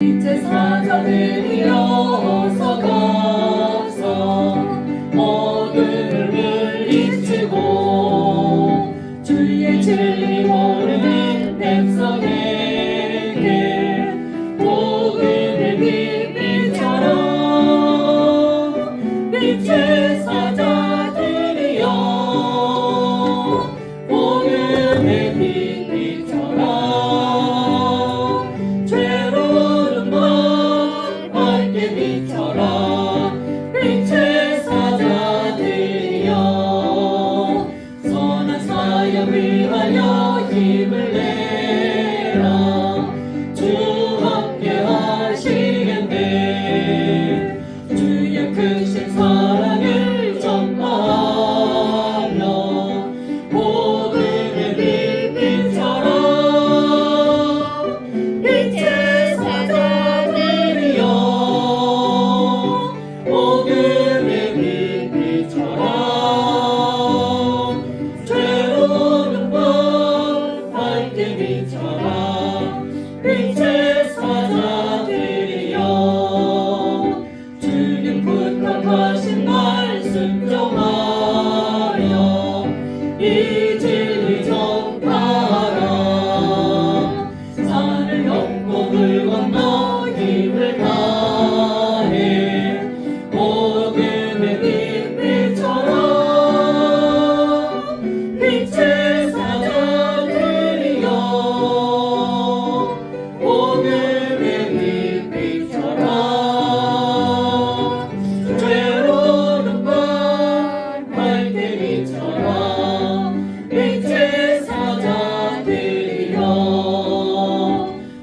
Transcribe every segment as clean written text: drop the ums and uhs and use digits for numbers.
이제 사자들이어서 가서 어둠을 물리치고 주의 진리 모르는 백성에게 복음을 빛비처럼 빛의 사자들이여 복음의 빛비처럼 빛의 사자들이여 선한 사역을 위하여 힘을 내라 주 함께 하시겠네 주의 크신 사랑을 전파하며 복음의 빛비처럼 빛의 사자들이여 복음의 빛비처럼 죄로는 밤 밝게 빛처럼 빛의 사자들이여 주님 부탁하신 말씀 정하여 이 진리 전파하라 산을 넘고 물 건너 힘을 다해 복음의 빛비처럼 빛의 사자들이여 복음의 빛비처럼 죄로는 밤 밝게 빛처럼 빛의 사자들이여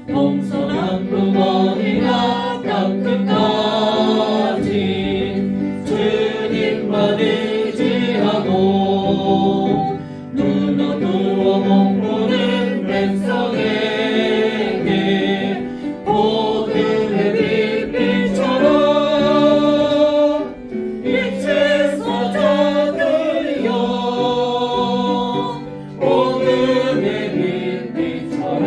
동서남북 어디나 땅끝까지 주님만 의지하고 눈 누워 못 보는 백성에게 복음의 빛비처럼 빛의 사자들이여 복음의 빛비처럼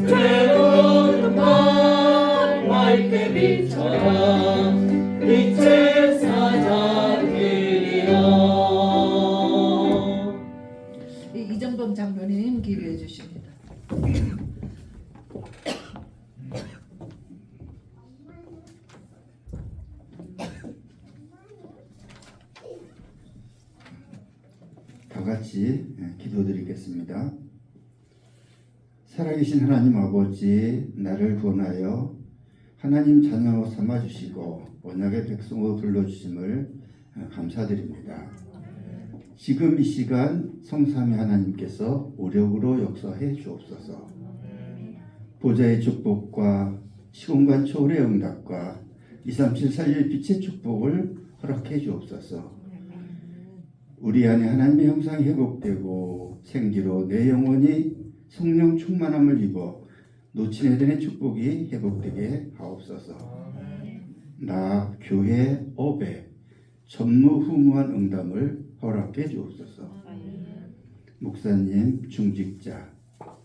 죄로는 밤 밝게 빛처럼 빛의 사자들이여. 이정범 장로님 기도해 주십니다. 다 같이 기도드리겠습니다. 살아계신 하나님 아버지, 나를 구원하여 하나님 자녀로 삼아주시고 언약의 백성으로 불러주심을 감사드립니다. 지금 이 시간 성삼위 하나님께서 오력으로 역사해 주옵소서. 보좌의 축복과 시공간 초월의 응답과 237 살릴 빛의 축복을 허락해 주옵소서. 우리 안에 하나님의 형상이 회복되고 생기로 내 영혼이 성령 충만함을 입어 놓친 에덴의 축복이 회복되게 하옵소서. 나 교회 업에 전무후무한 응답을 허락해 주옵소서. 목사님, 중직자,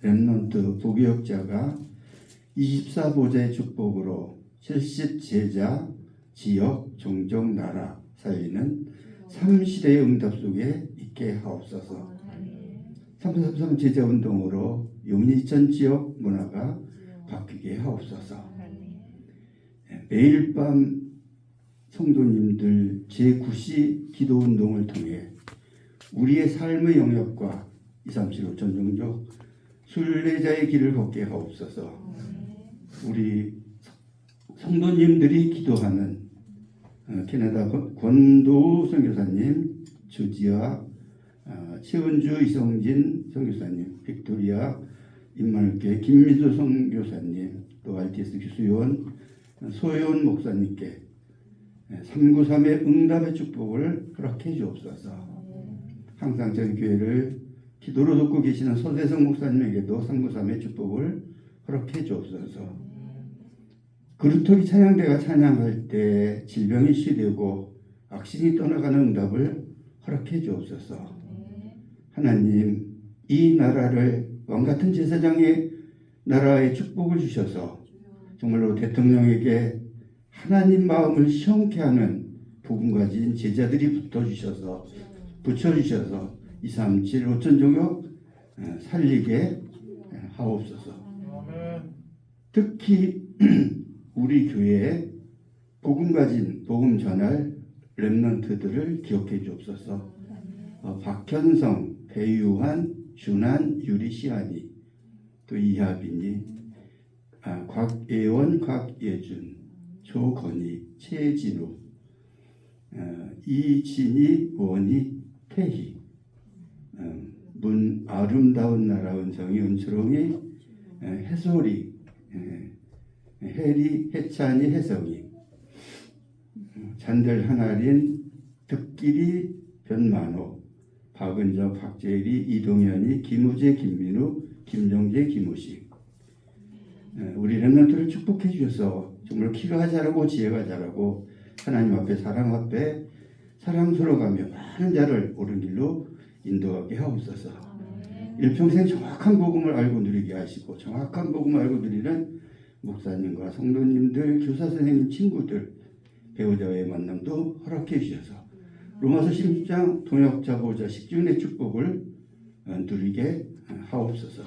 렘넌트, 부교역자가 24보좌의 축복으로 70제자, 지역, 종족, 나라 살리는 3시대의 응답 속에 있게 하옵소서. 333 제자운동으로 용인천 지역 문화가 바뀌게 하옵소서. 매일 밤 성도님들 제9시 기도운동을 통해 우리의 삶의 영역과 237 전종족 순례자의 길을 걷게 하옵소서. 우리 성도님들이 기도하는 캐나다 권도우 선교사님, 주지아 최은주 이성진 선교사님, 빅토리아 임마누엘교회 김미수 선교사님, 또 RTS 교수요원 소혜원 목사님께 393의 응답의 축복을 허락해 주옵소서. 항상 저희 교회를 기도로 돕고 계시는 서대성 목사님에게도 393의 축복을 허락해 주옵소서. 그루터기 찬양대가 찬양할 때 질병이 치유되고 악신이 떠나가는 응답을 허락해 주옵소서. 하나님, 이 나라를 왕같은 제사장의 나라에 축복을 주셔서 정말로 대통령에게 하나님 마음을 시원케 하는 복음 가진 제자들이 붙여주셔서 237 5천 종족 살리게 하옵소서. 특히 우리 교회에 복음 가진 복음 전할 렘넌트들을 기억해 주옵소서. 박현성, 배유환, 준한, 유리, 시안이, 또 이하빈이, 곽예원, 곽예준, 조건희, 최진우, 이진희, 원희, 태희, 문 아름다운 나라 은성이, 은초롱이, 해솔이, 해리, 해찬이, 혜성이, 잔들 하나린, 득길이, 변만호, 박은정, 박재일이, 이동현이, 김우재, 김민우, 김정재, 김우식. 우리 렘넌트를 축복해 주셔서 정말 키가 자라고 지혜가 자라고 하나님 앞에 사랑 앞에 사랑스러워가며 많은 자를 옳은 길로 인도하게 하옵소서. 일평생 정확한 복음을 알고 누리게 하시고 정확한 복음을 알고 누리는 목사님과 성도님들, 교사 선생님, 친구들, 배우자의 만남도 허락해 주셔서 로마서 16장 동역자 보호자 식중의 축복을 누리게 하옵소서.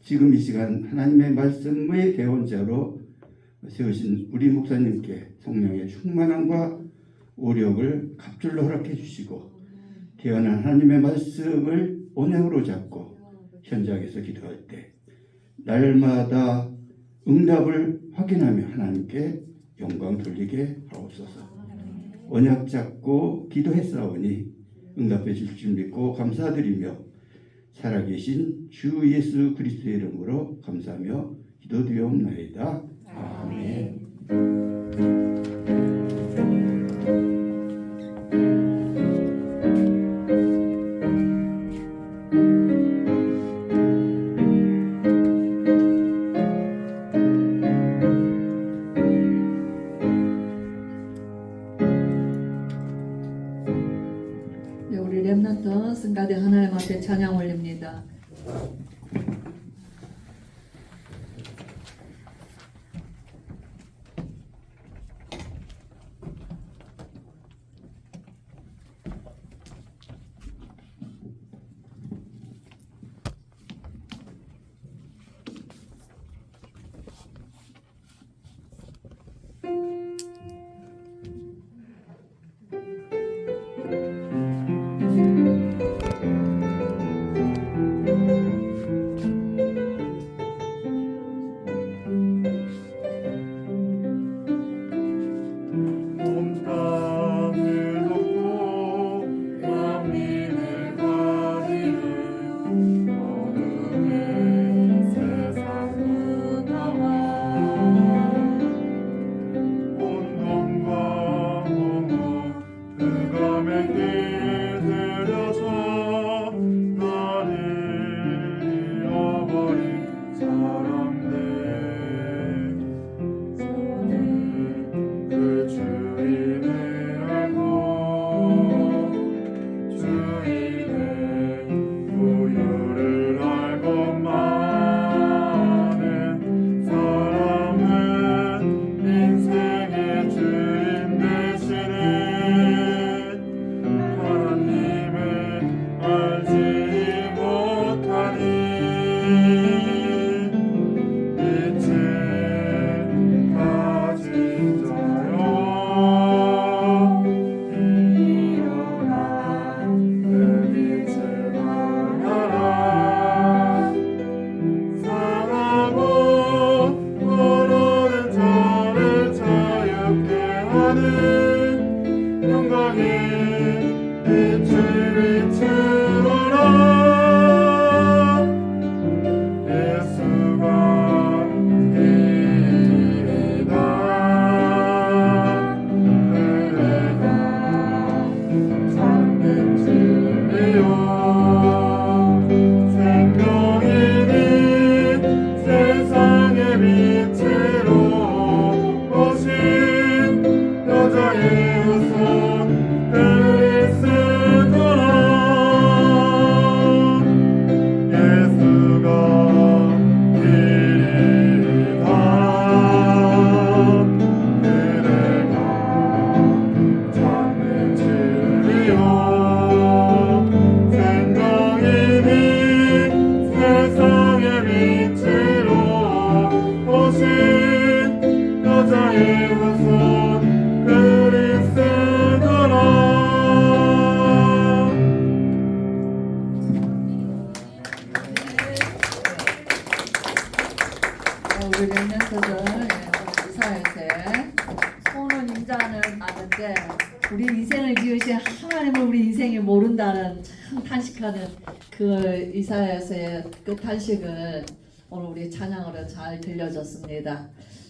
지금 이 시간 하나님의 말씀의 대원자로 세우신 우리 목사님께 성령의 충만함과 오력을 갑절로 허락해 주시고 태어난 하나님의 말씀을 언약으로 잡고 현장에서 기도할 때 날마다 응답을 확인하며 하나님께 영광 돌리게 하옵소서. 언약 잡고 기도했사오니 응답해 주실 줄 믿고 감사드리며 살아계신 주 예수 그리스도의 이름으로 감사하며 기도드리옵나이다. 아멘. 네, 우리 렘넌트 승가대 하나님 앞에 찬양 올립니다. 우리 랩런트들 이사회세 소는 인자는 아는데 우리 인생을 지으신 하나님을 우리 인생이 모른다는 참 탄식하는 그 이사회세의 그 탄식을 오늘 우리 찬양으로 잘 들려줬습니다.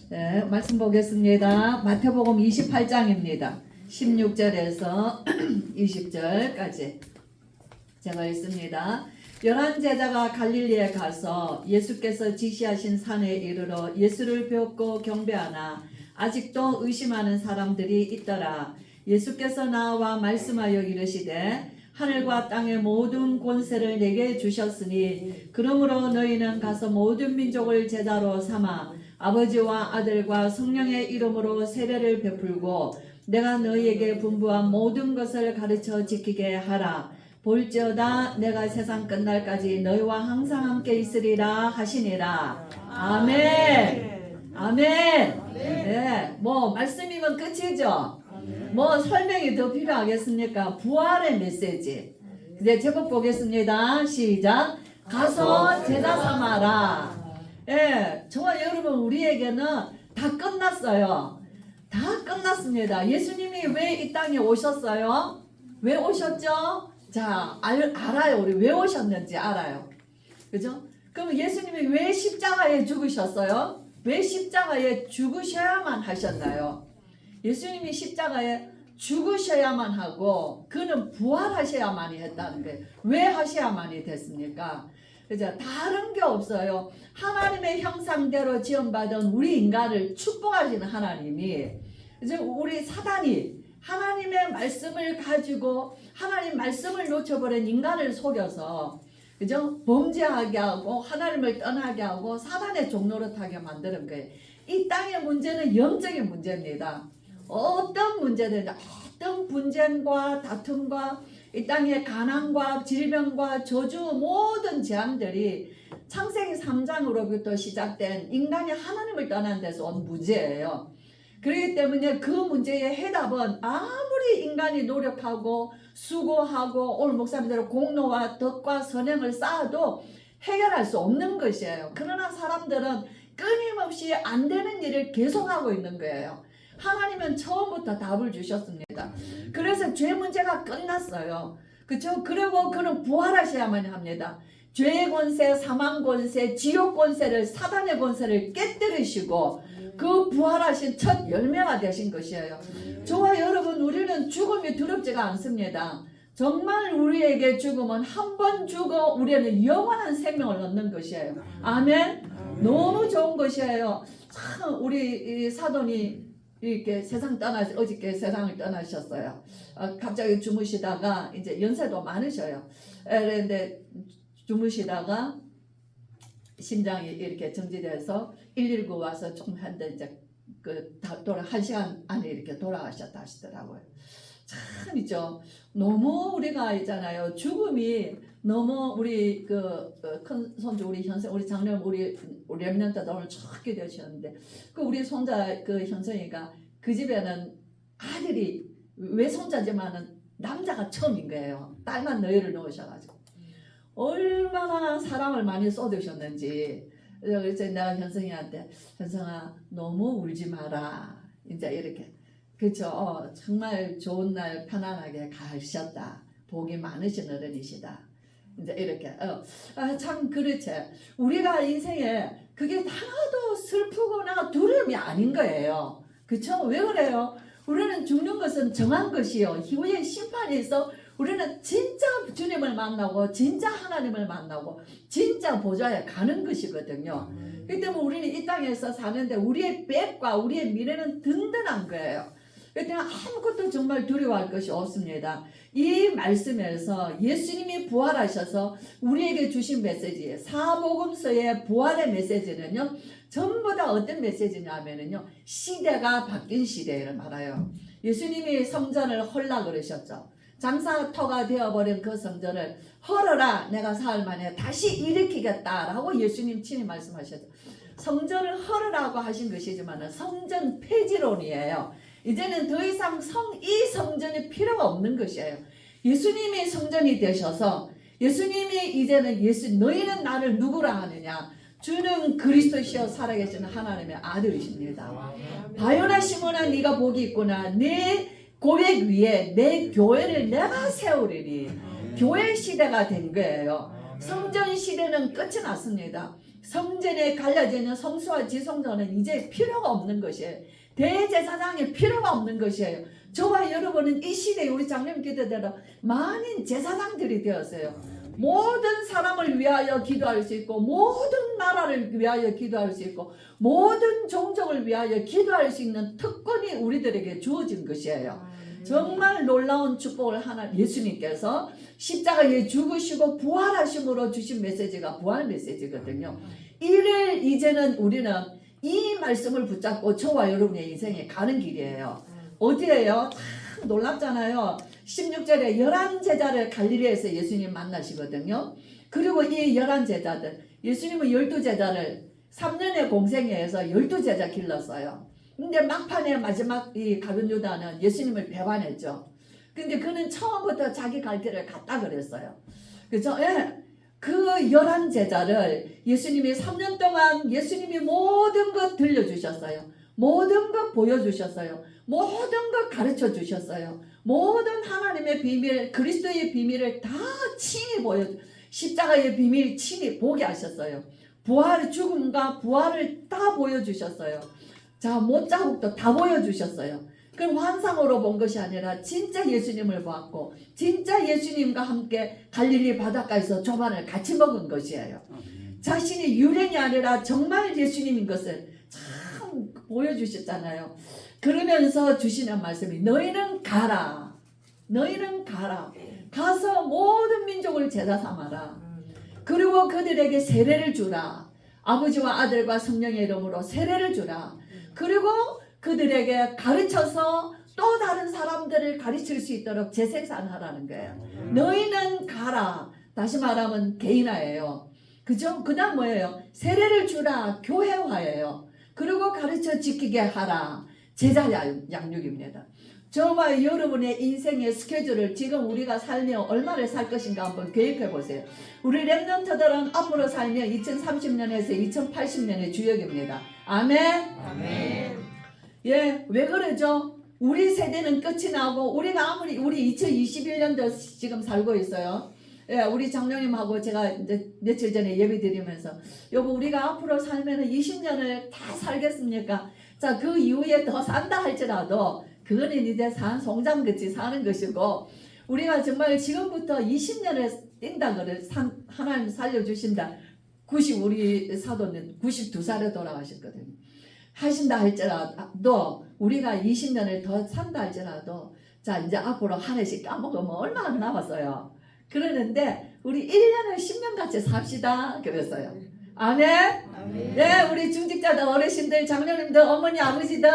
네, 말씀 보겠습니다. 마태복음 28장입니다. 16절에서 20절까지 제가 읽습니다. 11 제자가 갈릴리에 가서 예수께서 지시하신 산에 이르러 예수를 뵙고 경배하나 아직도 의심하는 사람들이 있더라. 예수께서 나와 말씀하여 이르시되 하늘과 땅의 모든 권세를 내게 주셨으니 그러므로 너희는 가서 모든 민족을 제자로 삼아 아버지와 아들과 성령의 이름으로 세례를 베풀고 내가 너희에게 분부한 모든 것을 가르쳐 지키게 하라. 볼지어다 내가 세상 끝날까지 너희와 항상 함께 있으리라 하시니라. 아멘. 아멘. 네, 뭐 말씀이면 끝이죠. 뭐 설명이 더 필요하겠습니까? 부활의 메시지. 이제 제목 보겠습니다. 시작. 가서 제자 삼아라. 예, 저와 여러분 우리에게는 다 끝났어요. 다 끝났습니다. 예수님이 왜 이 땅에 오셨어요? 왜 오셨죠? 자, 알아요. 우리 왜 오셨는지 알아요. 그죠? 그럼 예수님이 왜 십자가에 죽으셨어요? 왜 십자가에 죽으셔야만 하셨나요? 예수님이 십자가에 죽으셔야만 하고 그는 부활하셔야만이 했다는 거예요. 왜 하셔야만이 됐습니까? 그죠? 다른 게 없어요. 하나님의 형상대로 지음받은 우리 인간을 축복하시는 하나님이 이제 우리 사단이 하나님의 말씀을 가지고 하나님 말씀을 놓쳐버린 인간을 속여서 그죠? 범죄하게 하고 하나님을 떠나게 하고 사단의 종로로 타게 만드는 거예요. 이 땅의 문제는 영적인 문제입니다. 어떤 문제든 어떤 분쟁과 다툼과 이 땅의 가난과 질병과 저주 모든 재앙들이 창세기 3장으로부터 시작된 인간이 하나님을 떠난 데서 온 문제예요. 그렇기 때문에 그 문제의 해답은 아무리 인간이 노력하고 수고하고 오늘 목사님대로 공로와 덕과 선행을 쌓아도 해결할 수 없는 것이에요. 그러나 사람들은 끊임없이 안 되는 일을 계속하고 있는 거예요. 하나님은 처음부터 답을 주셨습니다. 그래서 죄 문제가 끝났어요. 그렇죠? 그리고 그는 부활하셔야만 합니다. 죄의 권세, 사망 권세, 지옥 권세를 사단의 권세를 깨뜨리시고 그 부활하신 첫 열매가 되신 것이에요. 저와 여러분 우리는 죽음이 두렵지가 않습니다. 정말 우리에게 죽음은 한 번 죽어 우리는 영원한 생명을 얻는 것이에요. 아멘. 너무 좋은 것이에요. 참 우리 이 사돈이 이렇게 어저께 세상을 떠나셨어요. 갑자기 주무시다가 이제 연세도 많으셔요. 그런데 주무시다가 심장이 이렇게 정지돼서 119 와서 조금 한데 이제 한 시간 안에 이렇게 돌아가셨다 하시더라고요. 참이죠. 너무 우리가 있잖아요. 죽음이 너무 우리 큰 손주 우리 현생 우리 장녀 우리 랩런트도 오늘 좋게 되셨는데 그 우리 손자 그 현성이가 그 집에는 아들이 외손자지만은 남자가 처음인 거예요. 딸만 너희를 놓으셔가지고 얼마나 사랑을 많이 쏟으셨는지. 그래서 내가 현성이한테 현성아 너무 울지 마라 이제 이렇게 그렇죠. 정말 좋은 날 편안하게 가셨다. 복이 많으신 어른이시다. 이제 이렇게 참 그렇지. 우리가 인생에 그게 하나도 슬프거나 두려움이 아닌 거예요. 그렇죠? 왜 그래요? 우리는 죽는 것은 정한 것이요. 후에 심판이 있어. 우리는 진짜 주님을 만나고 진짜 하나님을 만나고 진짜 보좌에 가는 것이거든요. 그렇기 때문에 우리는 이 땅에서 사는데 우리의 백과 우리의 미래는 든든한 거예요. 그렇기 때문에 아무것도 정말 두려워할 것이 없습니다. 이 말씀에서 예수님이 부활하셔서 우리에게 주신 메시지, 사복음서의 부활의 메시지는요, 전부 다 어떤 메시지냐면요, 시대가 바뀐 시대를 말해요. 예수님이 성전을 헐라 그러셨죠. 장사터가 되어버린 그 성전을 헐어라, 내가 사흘 만에 다시 일으키겠다라고 예수님 친히 말씀하셨죠. 성전을 헐으라고 하신 것이지만 성전 폐지론이에요. 이제는 더 이상 이 성전이 필요가 없는 것이에요. 예수님이 성전이 되셔서 예수님이 이제는 너희는 나를 누구라 하느냐? 주는 그리스도시여 살아계신 하나님의 아들이십니다. 바요나 시몬아 네가 복이 있구나. 내 고백 위에 내 교회를 내가 세우리니. 교회 시대가 된 거예요. 성전 시대는 끝이 났습니다. 성전에 갈라져 있는 성수와 지성전은 이제 필요가 없는 것이에요. 대제사장이 필요가 없는 것이에요. 저와 여러분은 이 시대에 우리 장로님 기도대로 많은 제사장들이 되었어요. 모든 사람을 위하여 기도할 수 있고 모든 나라를 위하여 기도할 수 있고 모든 종족을 위하여 기도할 수 있는 특권이 우리들에게 주어진 것이에요. 정말 놀라운 축복을 하나 예수님께서 십자가에 죽으시고 부활하심으로 주신 메시지가 부활 메시지거든요. 이를 이제는 우리는 이 말씀을 붙잡고 저와 여러분의 인생에 가는 길이에요. 어디에요? 참 놀랍잖아요. 16절에 11제자를 갈릴리에서 예수님 만나시거든요. 그리고 이 11제자들, 예수님은 12제자를 3년의 공생애에서 12제자 길렀어요. 근데 막판에 마지막 이 가룟 유다는 예수님을 배반했죠. 근데 그는 처음부터 자기 갈 길을 갔다 그랬어요. 그죠? 예. 그 11제자를 예수님이 3년 동안 예수님이 모든 것 들려주셨어요. 모든 것 보여주셨어요. 모든 것 가르쳐 주셨어요. 모든 하나님의 비밀, 그리스도의 비밀을 다 친히 십자가의 비밀 친히 보게 하셨어요. 부활의 죽음과 부활을 다 보여주셨어요. 자, 못자국도 다 보여주셨어요. 그럼 환상으로 본 것이 아니라 진짜 예수님을 보았고 진짜 예수님과 함께 갈릴리 바닷가에서 조반을 같이 먹은 것이에요. 자신이 유령이 아니라 정말 예수님인 것을 참 보여주셨잖아요. 그러면서 주시는 말씀이 너희는 가라. 너희는 가라. 가서 모든 민족을 제자 삼아라. 그리고 그들에게 세례를 주라. 아버지와 아들과 성령의 이름으로 세례를 주라. 그리고 그들에게 가르쳐서 또 다른 사람들을 가르칠 수 있도록 재생산하라는 거예요. 너희는 가라. 다시 말하면 개인화예요. 그죠? 그 다음 뭐예요? 세례를 주라. 교회화예요. 그리고 가르쳐 지키게 하라. 제자 양육입니다. 저와 여러분의 인생의 스케줄을 지금 우리가 살며 얼마를 살 것인가 한번 계획해 보세요. 우리 렘넌트들은 앞으로 살며 2030년에서 2080년의 주역입니다. 아멘. 아멘. 예, 왜 그러죠? 우리 세대는 끝이 나고 우리가 아무리 우리 2021년도 지금 살고 있어요. 예, 우리 장로님하고 제가 이제 며칠 전에 예배 드리면서 여보 우리가 앞으로 살면은 20년을 다 살겠습니까? 자, 그 이후에 더 산다 할지라도 그거는 이제 산 송장같이 사는 것이고 우리가 정말 지금부터 20년을 뛴다 그래 하나님 살려주신다. 우리 사도는 92살에 돌아가셨거든요. 하신다 할지라도 우리가 20년을 더 산다 할지라도 자 이제 앞으로 한 해씩 까먹으면 얼마나 남았어요. 그러는데 우리 1년을 10년 같이 삽시다 그랬어요. 아멘. 네, 우리 중직자들 어르신들 장로님들 어머니 아버지들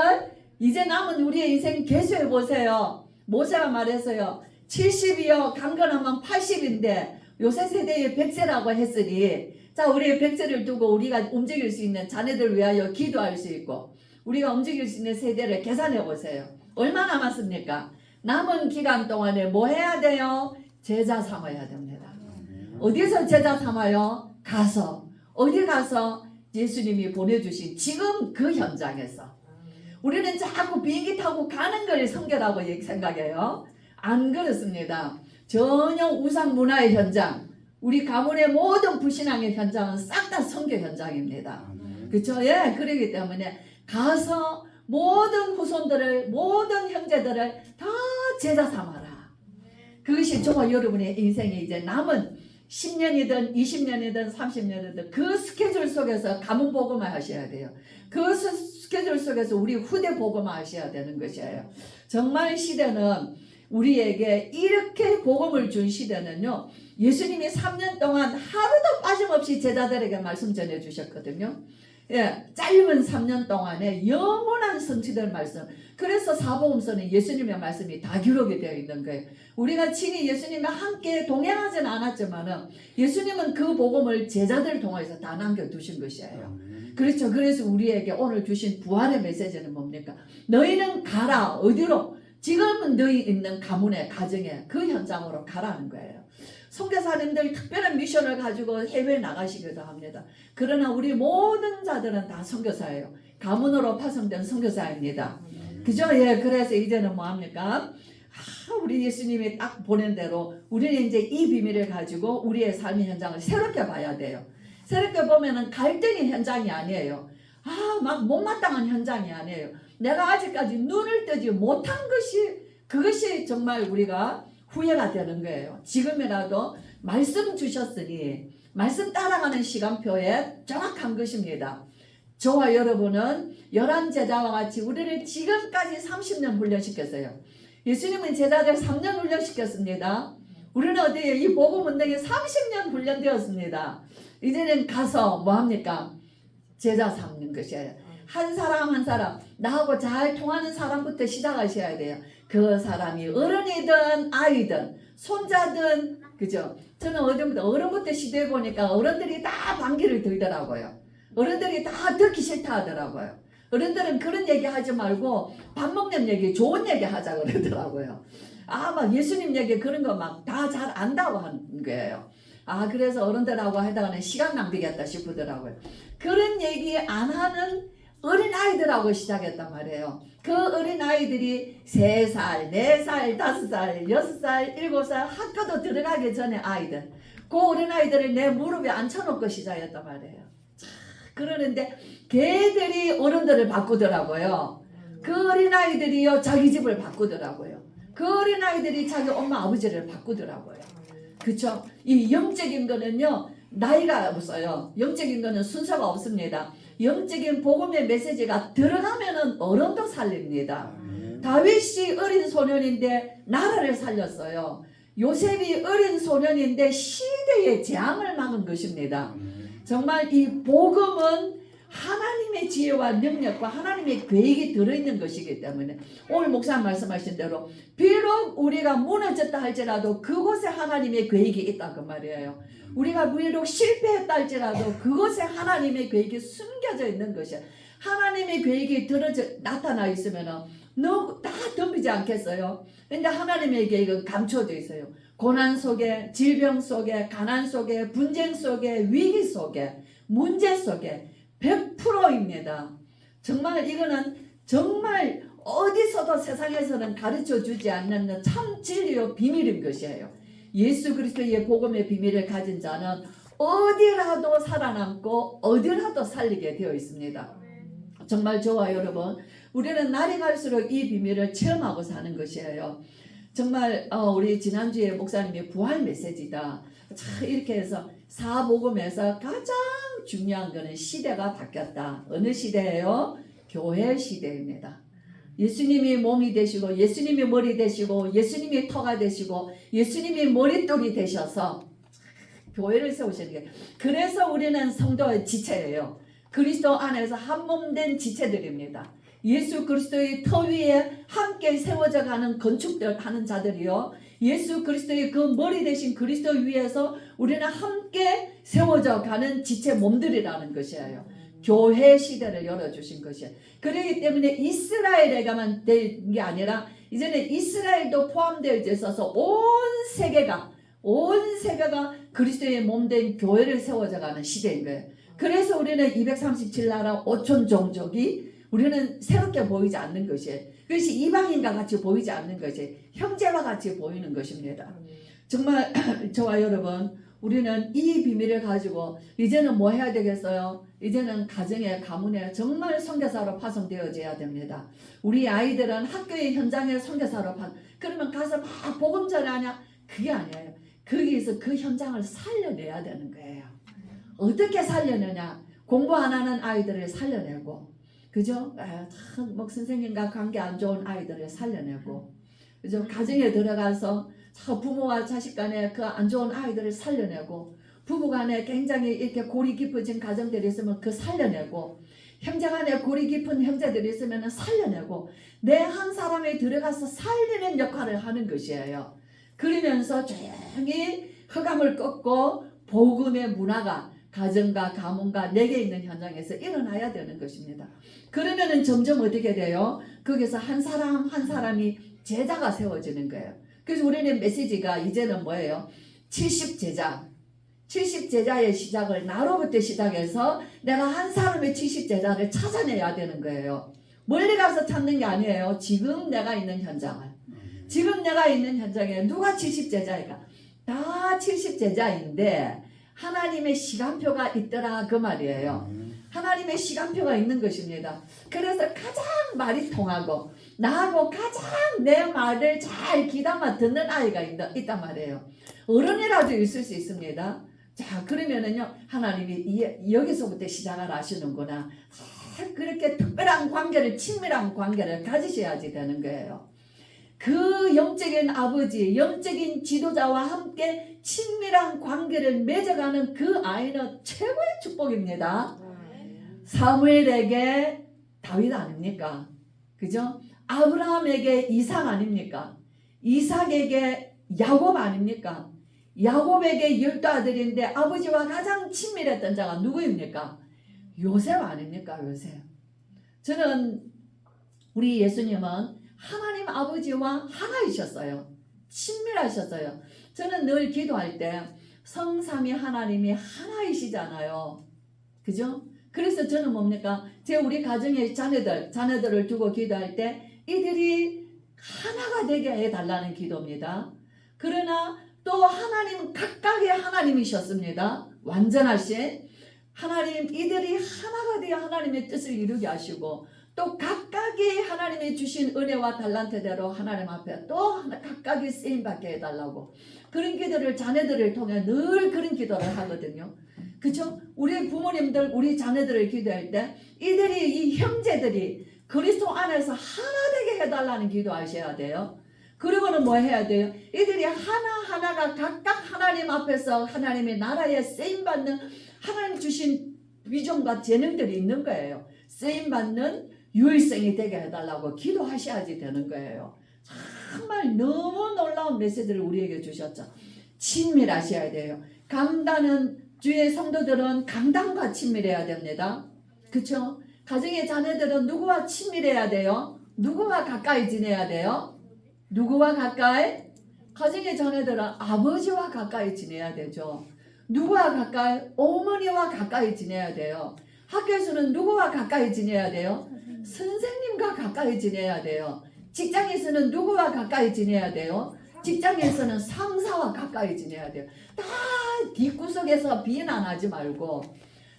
이제 남은 우리의 인생 계수해 보세요. 모세가 말했어요. 70이요 강건하면 80인데 요새 세대에 100세라고 했으니 자 우리의 100세를 두고 우리가 움직일 수 있는 자녀들 위하여 기도할 수 있고 우리가 움직일 수 있는 세대를 계산해 보세요. 얼마 남았습니까? 남은 기간 동안에 뭐 해야 돼요? 제자 삼아야 됩니다. 어디서 제자 삼아요? 가서 어디 가서 예수님이 보내주신 지금 그 현장에서 우리는 자꾸 비행기 타고 가는 걸 선교라고 생각해요. 안 그렇습니다. 전혀 우상 문화의 현장 우리 가문의 모든 불신앙의 현장은 싹 다 선교 현장입니다. 그렇죠? 예, 그렇기 때문에 가서 모든 후손들을 모든 형제들을 다 제자 삼아라. 그것이 저와 여러분의 인생에 이제 남은 10년이든 20년이든 30년이든 그 스케줄 속에서 가문 복음을 하셔야 돼요. 그 스케줄 속에서 우리 후대 복음을 하셔야 되는 것이에요. 정말 시대는 우리에게 이렇게 복음을 준 시대는요. 예수님이 3년 동안 하루도 빠짐없이 제자들에게 말씀 전해주셨거든요. 예, 짧은 3년 동안에 영원한 성취될 말씀. 그래서 사복음서는 예수님의 말씀이 다 기록이 되어 있는 거예요. 우리가 친히 예수님과 함께 동행하지는 않았지만은 예수님은 그 복음을 제자들 통해서 다 남겨두신 것이에요. 그렇죠. 그래서 우리에게 오늘 주신 부활의 메시지는 뭡니까? 너희는 가라. 어디로? 지금은 너희 있는 가문의 가정에 그 현장으로 가라는 거예요. 선교사님들 특별한 미션을 가지고 해외에 나가시기도 합니다. 그러나 우리 모든 자들은 다 선교사예요. 가문으로 파송된 선교사입니다. 그죠? 예, 그래서 이제는 뭐합니까? 우리 예수님이 딱 보낸 대로 우리는 이제 이 비밀을 가지고 우리의 삶의 현장을 새롭게 봐야 돼요. 새롭게 보면은 갈등의 현장이 아니에요. 막 못마땅한 현장이 아니에요. 내가 아직까지 눈을 뜨지 못한 그것이 정말 우리가 후회가 되는 거예요. 지금이라도 말씀 주셨으니 말씀 따라가는 시간표에 정확한 것입니다. 저와 여러분은 11제자와 같이 우리를 지금까지 30년 훈련시켰어요. 예수님은 제자들 3년 훈련시켰습니다. 우리는 어디에 이 복음 운동에 30년 훈련되었습니다. 이제는 가서 뭐합니까? 제자 삼는 것이에요. 한 사람 한 사람 나하고 잘 통하는 사람부터 시작하셔야 돼요. 그 사람이 어른이든 아이든 손자든 그죠? 저는 어른부터 시도해 보니까 어른들이 다 반기를 들더라고요. 어른들이 다 듣기 싫다 하더라고요. 어른들은 그런 얘기 하지 말고 밥 먹는 얘기, 좋은 얘기 하자 그러더라고요. 막 예수님 얘기 그런 거 막 다 잘 안다고 하는 거예요. 그래서 어른들하고 하다가는 시간 낭비겠다 싶더라고요. 그런 얘기 안 하는 어린아이들하고 시작했단 말이에요. 그 어린아이들이 3살, 4살, 5살, 6살, 7살 학교도 들어가기 전에 아이들. 그 어린아이들을 내 무릎에 앉혀놓고 시작했단 말이에요. 그러는데 걔들이 어른들을 바꾸더라고요. 그 어린아이들이요 자기 집을 바꾸더라고요. 그 어린아이들이 자기 엄마 아버지를 바꾸더라고요. 그쵸? 이 영적인 거는요 나이가 없어요. 영적인 거는 순서가 없습니다. 영적인 복음의 메시지가 들어가면은 어른도 살립니다. 다윗이 어린 소년인데 나라를 살렸어요. 요셉이 어린 소년인데 시대의 재앙을 막은 것입니다. 정말 이 복음은 하나님의 지혜와 능력과 하나님의 계획이 들어있는 것이기 때문에 오늘 목사님 말씀하신 대로 비록 우리가 무너졌다 할지라도 그곳에 하나님의 계획이 있다 그 말이에요. 우리가 비록 실패했다 할지라도 그곳에 하나님의 계획이 숨겨져 있는 것이에요. 하나님의 계획이 나타나 있으면 너 다 덤비지 않겠어요? 근데 하나님의 계획은 감춰져 있어요. 고난 속에, 질병 속에, 가난 속에, 분쟁 속에, 위기 속에, 문제 속에 100%입니다. 정말 이거는 정말 어디서도 세상에서는 가르쳐 주지 않는 참 진리요 비밀인 것이에요. 예수 그리스도의 복음의 비밀을 가진 자는 어디라도 살아남고 어디라도 살리게 되어 있습니다. 정말 저와 여러분 우리는 날이 갈수록 이 비밀을 체험하고 사는 것이에요. 정말 우리 지난주에 목사님의 부활 메시지다. 참 이렇게 해서 사복음에서 가장 중요한 것은 시대가 바뀌었다. 어느 시대예요? 교회 시대입니다. 예수님이 몸이 되시고 예수님이 머리 되시고 예수님이 터가 되시고 예수님이 머릿돌이 되셔서 교회를 세우시는 거예요. 그래서 우리는 성도의 지체예요. 그리스도 안에서 한 몸 된 지체들입니다. 예수 그리스도의 터 위에 함께 세워져 가는 건축들 하는 자들이요. 예수 그리스도의 그 머리 대신 그리스도 위에서 우리는 함께 세워져 가는 지체 몸들이라는 것이에요. 교회 시대를 열어주신 것이에요. 그렇기 때문에 이스라엘에게만 된 게 아니라 이제는 이스라엘도 포함되어 있어서 온 세계가 그리스도의 몸된 교회를 세워져 가는 시대인 거예요. 그래서 우리는 237나라 5천 종족이 우리는 새롭게 보이지 않는 것이에요. 그것이 이방인과 같이 보이지 않는 것이에요. 형제와 같이 보이는 것입니다. 정말 저와 여러분 우리는 이 비밀을 가지고 이제는 뭐 해야 되겠어요? 이제는 가정에 가문에 정말 선교사로 파송되어져야 됩니다. 우리 아이들은 학교의 현장에 선교사로 그러면 가서 막 복음 전하냐? 그게 아니에요. 거기에서 그 현장을 살려내야 되는 거예요. 어떻게 살려내냐? 공부 안 하는 아이들을 살려내고 그죠? 참 선생님과 관계 안 좋은 아이들을 살려내고 그죠? 가정에 들어가서 부모와 자식 간에 그 안 좋은 아이들을 살려내고 부부 간에 굉장히 이렇게 골이 깊어진 가정들이 있으면 그 살려내고 형제 간에 골이 깊은 형제들이 있으면 살려내고 내 한 사람에 들어가서 살리는 역할을 하는 것이에요. 그러면서 조용히 흑암을 꺾고 복음의 문화가 가정과 가문과 내게 있는 현장에서 일어나야 되는 것입니다. 그러면은 점점 어떻게 돼요? 거기서 한 사람 한 사람이 제자가 세워지는 거예요. 그래서 우리는 메시지가 이제는 뭐예요? 70제자 70제자의 시작을 나로부터 시작해서 내가 한 사람의 70제자를 찾아내야 되는 거예요. 멀리 가서 찾는 게 아니에요. 지금 내가 있는 현장을. 지금 내가 있는 현장에 누가 70제자일까? 다 70제자인데 하나님의 시간표가 있더라 그 말이에요. 하나님의 시간표가 있는 것입니다. 그래서 가장 말이 통하고 나하고 가장 내 말을 잘 귀담아 듣는 아이가 있단 말이에요. 어른이라도 있을 수 있습니다. 자, 그러면은요, 하나님이 여기서부터 시작을 하시는구나. 그렇게 특별한 관계를, 친밀한 관계를 가지셔야지 되는 거예요. 그 영적인 아버지, 영적인 지도자와 함께 친밀한 관계를 맺어가는 그 아이는 최고의 축복입니다. 사무엘에게 다윗 아닙니까? 그죠? 아브라함에게 이삭 아닙니까? 이삭에게 야곱 아닙니까? 야곱에게 12아들인데 아버지와 가장 친밀했던 자가 누구입니까? 요셉 아닙니까? 요셉. 저는 우리 예수님은 하나님 아버지와 하나이셨어요. 친밀하셨어요. 저는 늘 기도할 때 성삼위 하나님이 하나이시잖아요. 그죠? 그래서 저는 뭡니까? 우리 가정의 자녀들을 두고 기도할 때 이들이 하나가 되게 해달라는 기도입니다. 그러나 또 하나님 각각의 하나님이셨습니다. 완전하신 하나님, 이들이 하나가 되어 하나님의 뜻을 이루게 하시고 또 각각의 하나님이 주신 은혜와 달란트대로 하나님 앞에 또 각각의 쓰임받게 해달라고 그런 기도를 자녀들을 통해 늘 그런 기도를 하거든요. 그렇죠? 우리 부모님들 우리 자녀들을 기도할 때 이들이 이 형제들이 그리스도 안에서 하나 되게 해달라는 기도하셔야 돼요. 그리고는 뭐 해야 돼요? 이들이 하나하나가 각각 하나님 앞에서 하나님의 나라에 쓰임받는 하나님 주신 비전과 재능들이 있는 거예요. 쓰임받는 유일성이 되게 해달라고 기도하셔야지 되는 거예요. 정말 너무 놀라운 메시지를 우리에게 주셨죠. 친밀하셔야 돼요. 강단은 주의 성도들은 강단과 친밀해야 됩니다. 그렇죠? 가정의 자녀들은 누구와 친밀해야 돼요? 누구와 가까이 지내야 돼요? 누구와 가까이? 가정의 자녀들은 아버지와 가까이 지내야 되죠. 누구와 가까이? 어머니와 가까이 지내야 돼요. 학교에서는 누구와 가까이 지내야 돼요? 선생님과 가까이 지내야 돼요. 직장에서는 누구와 가까이 지내야 돼요? 직장에서는 상사와 가까이 지내야 돼요. 다 뒷구석에서 비난하지 말고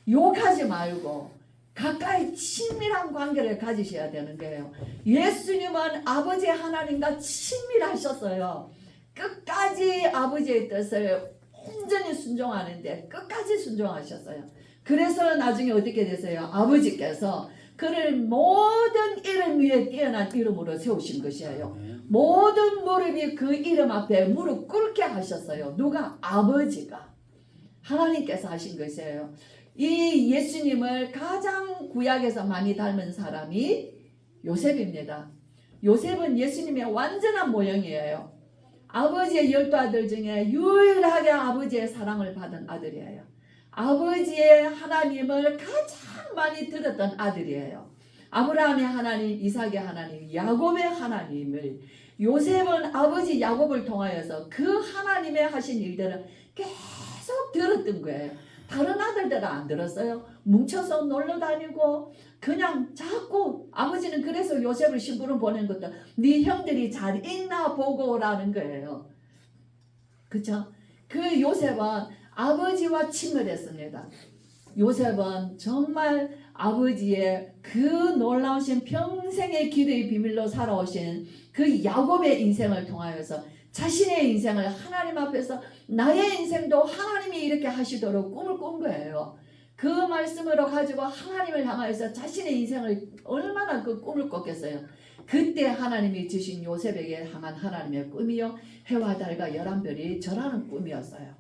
욕하지 말고 가까이 친밀한 관계를 가지셔야 되는 거예요. 예수님은 아버지 하나님과 친밀하셨어요. 끝까지 아버지의 뜻을 온전히 순종하는데 끝까지 순종하셨어요. 그래서 나중에 어떻게 됐어요? 아버지께서 그를 모든 이름 위에 뛰어난 이름으로 세우신 것이에요. 모든 무릎이 그 이름 앞에 무릎 꿇게 하셨어요. 누가? 아버지가. 하나님께서 하신 것이에요. 이 예수님을 가장 구약에서 많이 닮은 사람이 요셉입니다. 요셉은 예수님의 완전한 모형이에요. 아버지의 12아들 중에 유일하게 아버지의 사랑을 받은 아들이에요. 아버지의 하나님을 가장 많이 들었던 아들이에요. 아브라함의 하나님, 이삭의 하나님, 야곱의 하나님을 요셉은 아버지 야곱을 통하여서 그 하나님의 하신 일들을 계속 들었던 거예요. 다른 아들들은 안 들었어요. 뭉쳐서 놀러 다니고 그냥 자꾸 아버지는 그래서 요셉을 심부름 보낸 것도 네 형들이 잘 있나 보고라는 거예요. 그렇죠? 그 요셉은 아버지와 친밀했습니다. 요셉은 정말 아버지의 그 놀라우신 평생의 기도의 비밀로 살아오신 그 야곱의 인생을 통하여서 자신의 인생을 하나님 앞에서 나의 인생도 하나님이 이렇게 하시도록 꿈을 꾼 거예요. 그 말씀으로 가지고 하나님을 향하여서 자신의 인생을 얼마나 그 꿈을 꿨겠어요. 그때 하나님이 주신 요셉에게 향한 하나님의 꿈이요, 해와 달과 11별이 절하는 꿈이었어요.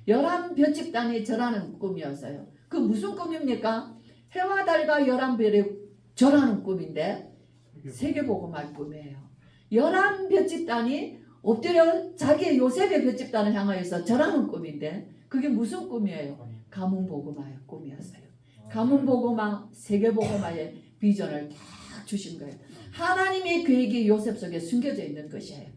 11별집단이 절하는 꿈이었어요. 그 무슨 꿈입니까? 해와 달과 11별이 절하는 꿈인데 세계복음할 꿈이에요. 11별집단이 엎드려 자기의 요셉의 별집단을 향하여서 절하는 꿈인데 그게 무슨 꿈이에요? 가문복음화의 꿈이었어요. 가문복음화, 세계복음화의 비전을 딱 주신 거예요. 하나님의 계획이 요셉 속에 숨겨져 있는 것이에요.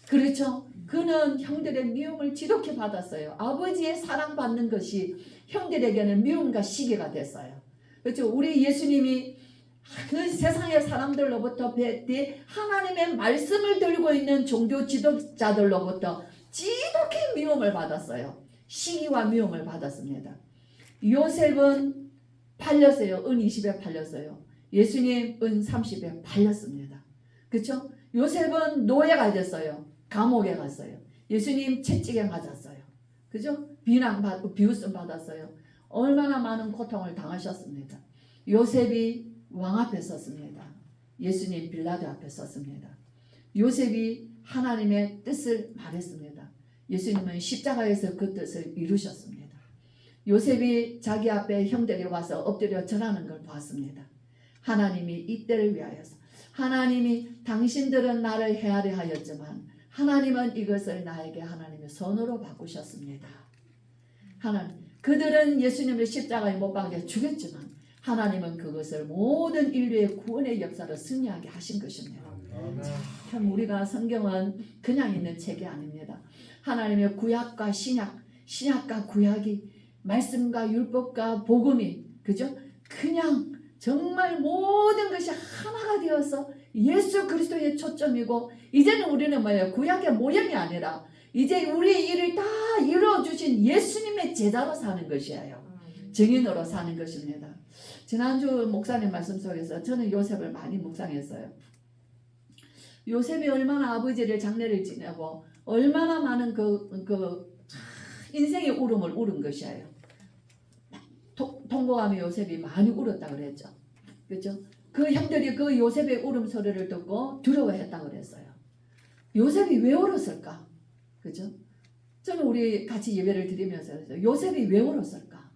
그렇죠. 그는 형들의 미움을 지독히 받았어요. 아버지의 사랑받는 것이 형들에게는 미움과 시기가 됐어요. 그렇죠. 우리 예수님이 그 세상의 사람들로부터 하나님의 말씀을 들고 있는 종교 지도자들로부터 지독히 미움을 받았어요. 시기와 미움을 받았습니다. 요셉은 팔렸어요. 은 20에 팔렸어요. 예수님 은 30에 팔렸습니다. 그렇죠? 요셉은 노예가 됐어요. 감옥에 갔어요. 예수님 채찍에 맞았어요. 그죠? 비웃음 받았어요. 얼마나 많은 고통을 당하셨습니다. 요셉이 왕 앞에 섰습니다. 예수님 빌라도 앞에 섰습니다. 요셉이 하나님의 뜻을 말했습니다. 예수님은 십자가에서 그 뜻을 이루셨습니다. 요셉이 자기 앞에 형들이 와서 엎드려 절하는 걸 보았습니다. 하나님이 이때를 위하여서, 하나님이 당신들은 나를 헤아려 하였지만 하나님은 이것을 나에게 하나님의 선으로 바꾸셨습니다. 그들은 예수님을 십자가에 못 박아 죽였지만 하나님은 그것을 모든 인류의 구원의 역사로 승리하게 하신 것입니다. 참 우리가 성경은 그냥 있는 책이 아닙니다. 하나님의 구약과 신약과 구약이 말씀과 율법과 복음이 그죠? 그냥 정말 모든 것이 하나가 되어서 예수 그리스도의 초점이고 이제는 우리는 뭐예요? 구약의 모형이 아니라 이제 우리의 일을 다 이루어주신 예수님의 제자로 사는 것이에요. 증인으로 사는 것입니다. 지난주 목사님 말씀 속에서 저는 요셉을 많이 묵상했어요. 요셉이 얼마나 아버지를 장례를 지내고 얼마나 많은 인생의 울음을 울은 것이에요. 통곡하며 요셉이 많이 울었다고 그랬죠. 그렇죠? 그 형들이 그 요셉의 울음소리를 듣고 두려워했다고 그랬어요. 요셉이 왜 울었을까? 그죠? 저는 우리 같이 예배를 드리면서 요셉이 왜 울었을까?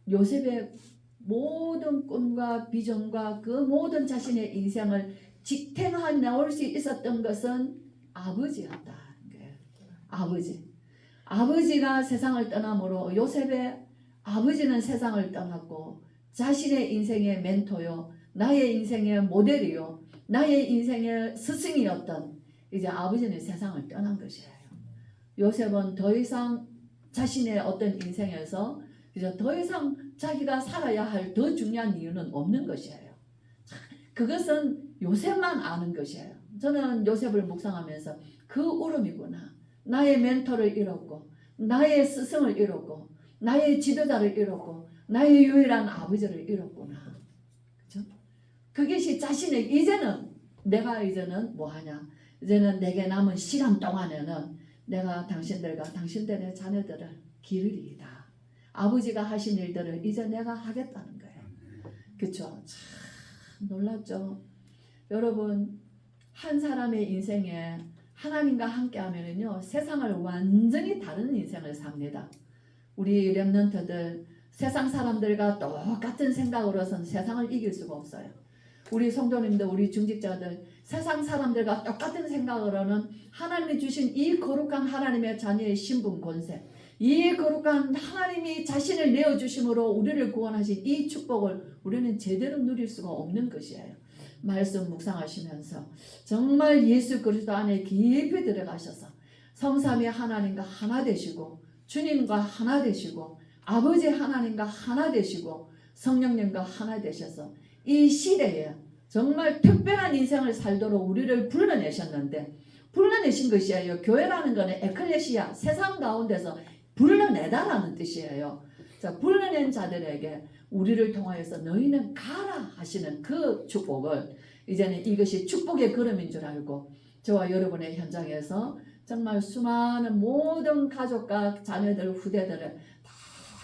요셉의 모든 꿈과 비전과 그 모든 자신의 인생을 지탱해 나올 수 있었던 것은 아버지였다. 아버지가 세상을 떠남으로 요셉의 아버지는 세상을 떠났고 자신의 인생의 멘토요, 나의 인생의 모델이요, 나의 인생의 스승이었던 이제 아버지는 세상을 떠난 것이에요. 요셉은 더 이상 자신의 어떤 인생에서 이제 더 이상 자기가 살아야 할 더 중요한 이유는 없는 것이에요. 그것은 요셉만 아는 것이에요. 저는 요셉을 묵상하면서 그 울음이구나. 나의 멘토를 잃었고 나의 스승을 잃었고 나의 지도자를 잃었고 나의 유일한 아버지를 잃었구나. 그렇죠? 그것이 자신의 이제는 뭐하냐? 이제는 내게 남은 시간 동안에는 내가 당신들의 자녀들을 기르리이다. 아버지가 하신 일들을 이제 내가 하겠다는 거예요. 그렇죠? 참 놀랍죠? 여러분, 한 사람의 인생에 하나님과 함께 하면은요, 세상을 완전히 다른 인생을 삽니다. 우리 렘넌트들, 세상 사람들과 똑같은 생각으로서는 세상을 이길 수가 없어요. 우리 성도님들, 우리 중직자들, 세상 사람들과 똑같은 생각으로는 하나님이 주신 이 거룩한 하나님의 자녀의 신분 권세, 이 거룩한 하나님이 자신을 내어주심으로 우리를 구원하신 이 축복을 우리는 제대로 누릴 수가 없는 것이에요. 말씀 묵상하시면서 정말 예수 그리스도 안에 깊이 들어가셔서 성삼위 하나님과 하나 되시고 주님과 하나 되시고 아버지 하나님과 하나 되시고 성령님과 하나 되셔서 이 시대에 정말 특별한 인생을 살도록 우리를 불러내셨는데, 불러내신 것이에요. 교회라는 것은 에클레시아, 세상 가운데서 불러내다라는 뜻이에요. 자, 불러낸 자들에게 우리를 통하여서 너희는 가라 하시는 그 축복을, 이제는 이것이 축복의 걸음인 줄 알고 저와 여러분의 현장에서 정말 수많은 모든 가족과 자녀들, 후대들을 다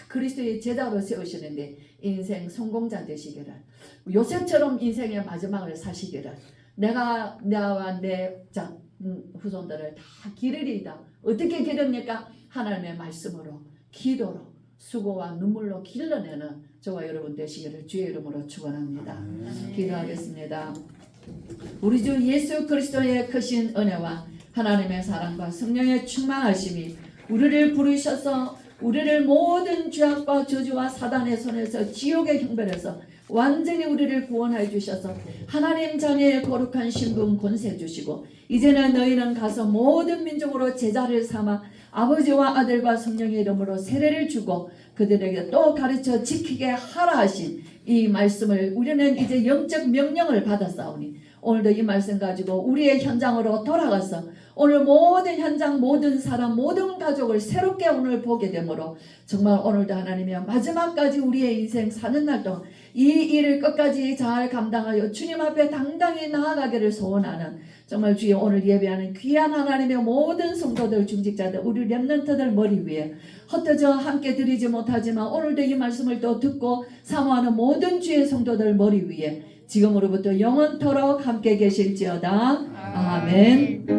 그리스도의 제자로 세우시는데 인생 성공자 되시기를, 요셉처럼 인생의 마지막을 사시기를, 나와 내 후손들을 다 기르리이다. 어떻게 기릅니까? 하나님의 말씀으로, 기도로, 수고와 눈물로 길러내는 저와 여러분 되시기를 주의 이름으로 축원합니다. 기도하겠습니다. 우리 주 예수 그리스도의 크신 은혜와 하나님의 사랑과 성령의 충만하심이 우리를 부르셔서 우리를 모든 죄악과 저주와 사단의 손에서 지옥의 형벌에서 완전히 우리를 구원하여 주셔서 하나님 자녀의 거룩한 신분 권세 주시고 이제는 너희는 가서 모든 민족으로 제자를 삼아 아버지와 아들과 성령의 이름으로 세례를 주고 그들에게 또 가르쳐 지키게 하라 하신 이 말씀을 우리는 이제 영적 명령을 받았사오니 오늘도 이 말씀 가지고 우리의 현장으로 돌아가서 오늘 모든 현장 모든 사람 모든 가족을 새롭게 오늘 보게 되므로 정말 오늘도 하나님이여 마지막까지 우리의 인생 사는 날 동안 이 일을 끝까지 잘 감당하여 주님 앞에 당당히 나아가기를 소원하는 정말 주여 오늘 예배하는 귀한 하나님의 모든 성도들 중직자들 우리 렘넌트들 머리 위에 흩어져 함께 드리지 못하지만 오늘도 이 말씀을 또 듣고 사모하는 모든 주의 성도들 머리 위에 지금으로부터 영원토록 함께 계실지어다. 아멘.